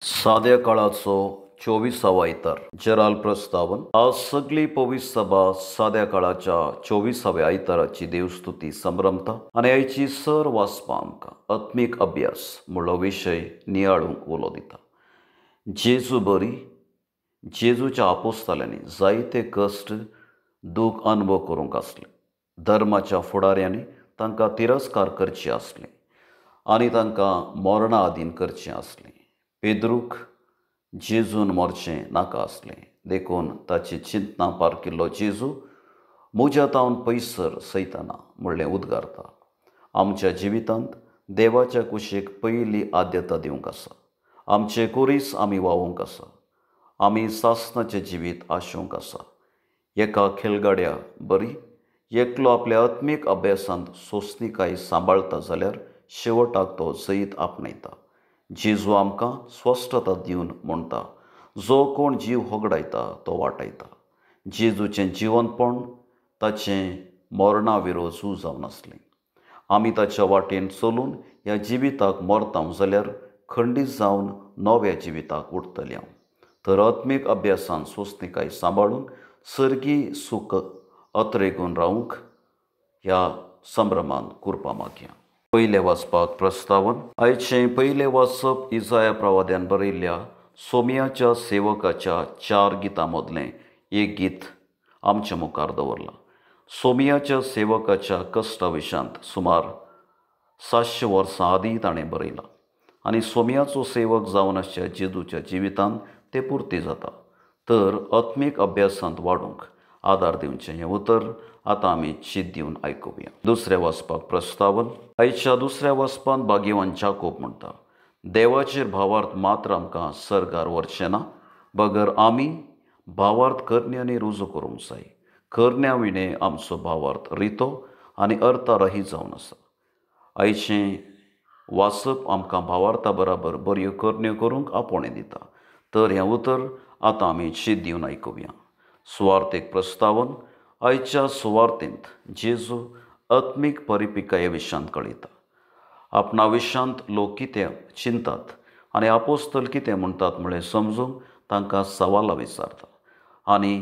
साध्या काळाचो 24वा इतर जराल प्रस्तावन आज सगळी पवित्र सभा साध्या काळाच्या 24व्या आयताराची देवस्तुती संभ्रमता आणि आयची सर वाचपा आमकां आत्मीक अभ्यास म्हणलो विशय नियाळूंक उलो दिता. जेजू बरी जेजूच्या आपोस्ताल्यांनी जायते कश्ट दूख अनुभव करूंक आसले. धर्माच्या फुडाऱ्यांनी तांकां तिरस्कार करचे आसले आनी तांकां मरणा अधीन करचें आसलें. पेद्रूक जेजून मरचें नाका आसलें देखून ताची चिंतना पारकिल्लो जेजू म्हज्या तावन पयसर सैताना म्हणलें उद्गारता. आमच्या जिवितांत देवाच्या कुशीक पयली आद्यता दिवंक आसा. आमचे कुरीस आमी वावूंक आसा. आमी सासणाचें जिवीत आशोवंक आसा. एका खेळगड्या बरी एकलो आपल्या आत्मीक अभ्यासांत सोंसणीकाय सांबाळता जाल्यार शेवटाक तो जैत आपणयता. जेजू आमकां स्वस्थता दिवन म्हणटा, जो कोण जीव होगडायता तो वाटायता. जेजूचें जिवनपण ताचें मरणा विरोध झूज जावन आसलें. आमी ताच्या वाटेन चलून ह्या जिविताक मरता जाल्यार खंडीत जावन नव्या जिविताक उठतलीं. तर आत्मीक अभ्यासान सोंसणीकाय सांबाळून सर्गी सूख अत्रेगून रावूंक ह्या संभ्रमान कुरपा मागया. पयलें वाचपाक प्रस्तावन आयचें पयलें वाचप इसाया प्रवाद्यान बरयल्ल्या सोमयाच्या सेवकाच्या 4 गितां मदलें एक गीत आमच्या मुखार दवरलां. सोमयाच्या सेवकाच्या कश्टा विशांत सुमार 700 वर्सां आदीं ताणें बरयलां आनी सोमयाचो सेवक जावन आसच्या जेजूच्या जिवितांत तें पुर्ती जाता. तर आत्मीक अभ्यासांत वाडूंक आदार दिवचें हें उतर आतां आमी शीत दिवन आयकुया. दुसरें वाचपाक प्रस्तावन आयच्या दुसऱ्या वाचपांत भाग्यवान जाकोब म्हणटा, देवाचेर भावार्थ मात्र आमकां सर्गार व्हरचें ना, बगर आमी भावार्थ करण्यांनी रुजू करूंक जाय. करण्या विणे आमचो भावार्थ रितो आनी अर्थरहीत जावन आसा. आयचें वाचप आमकां भावार्था बराबर बऱ्यो करण्यो करूंक आपोवणें दिता. तर हें उतर आतां आमी शीत दिवन आयकुया. सुवार्थीक प्रस्तावन आयच्या सुवार्थेंत जेजू आत्मीक परिपिकाये विशांत कळयता. आपणा विशांत लोक कितें चिंतात आनी आपोस्तल कितें म्हणटात म्हळें समजूंक तांकां सवालां विचारता आनी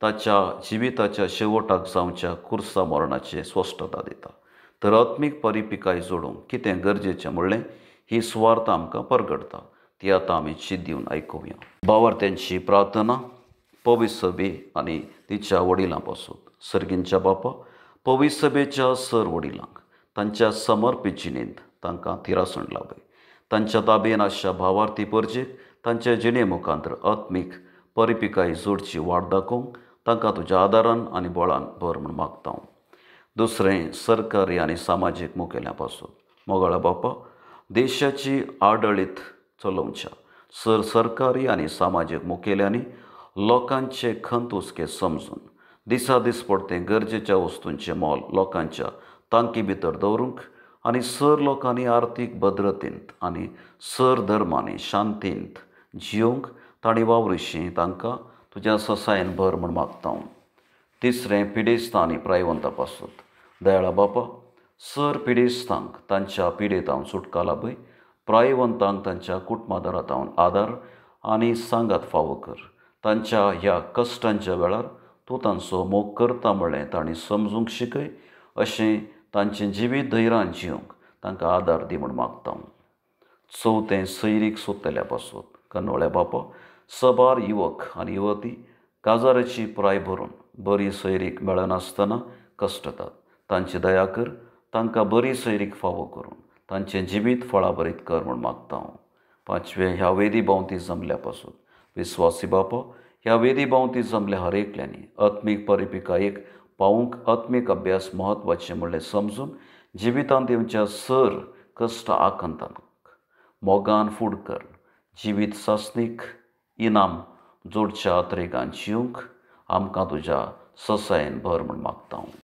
ताच्या जिविताच्या शेवटाक जावच्या कुर्सा मरणाची स्पश्टता दिता. तर आत्मीक परिपिकाय जोडूंक कितें गरजेचें म्हणलें ही सुवार्थ आमकां परगडटा. ती आतां आमी शीत दिवन आयकुया. भावार्थ्यांची प्रार्थना पवित्र सभे आनी तिच्या वडिलां पासून. सर्गींच्या बापा, पवित्र सभेच्या सर वडिलांक तांच्या समर्पीत जिणेंत तांकां तिरासण लाभय. तांच्या ताबेन आशिल्ल्या भावार्थी परजेक तांच्या जिणे मुखांतर आत्मीक परिपिकाय जोडची वाट दाखोवंक तांकां तुज्या आदारान आनी बळान भर म्हूण मागता हांव. दुसरें सरकारी आनी सामाजीक मुखेल्या पासून. मोगाळा बापा, देशाची आडळीत चलोवच्या सरकारी आनी सामाजीक मुखेल्यांनी लोकांचे खंत हुस्के समजून दिसा दीस पडतें गरजेच्या वस्तूंचें मोल लोकांच्या तांकी भितर दवरूंक आनी सर लोकांनी आर्थीक भद्रतेंत आनी सर धर्मांनी शांतींत जियोंक तांणी वावरिशीं तांकां तुज्या ससायन भर म्हूण मागता हांव. तिसरें पिडेस्तां आनी प्रायवंतां पासून. दयाळा बापा, सर पिडेस्तांक तांच्या पिडेतावन सुटका लाभय. प्रायवंतांक तांच्या कुटुंबादारांतावन आदार आनी सांगात फावो कर. तांच्या ह्या कश्टांच्या वेळार तूं तांचो मोग करता म्हणलें तांणी समजूंक शिकय. अशें तांचें जिवीत धैर्यान जियोंक तांकां आदार दी म्हूण मागता हांव. चवथें सैरीक सोदतल्या पासून. कन्नोळ्या बापा, सबार युवक आनी युवती काजाराची प्राय भरून बरी सैरीक मेळनासतना कश्टतात. तांची दया कर. तांकां बरी सैरीक फावो करून तांचें जिवीत फळाभरीत कर म्हूण मागता हांव. पांचवें ह्या वेदी भोंवती जमल्या पासून. विस्वासी बापा, ह्या वेदी भोंवती जमल्या हर एकल्यांनी आत्मीक परिपिकायेक पावूंक आत्मीक अभ्यास म्हत्वाचें म्हणलें समजून जिवितांत येवच्या सर कश्ट आकंतांक मोगान फूड कर. जिवीत सासणीक इनाम जोडच्या अत्रेगान जियोंक आमकां तुज्या ससायन भर म्हूण मागता हांव.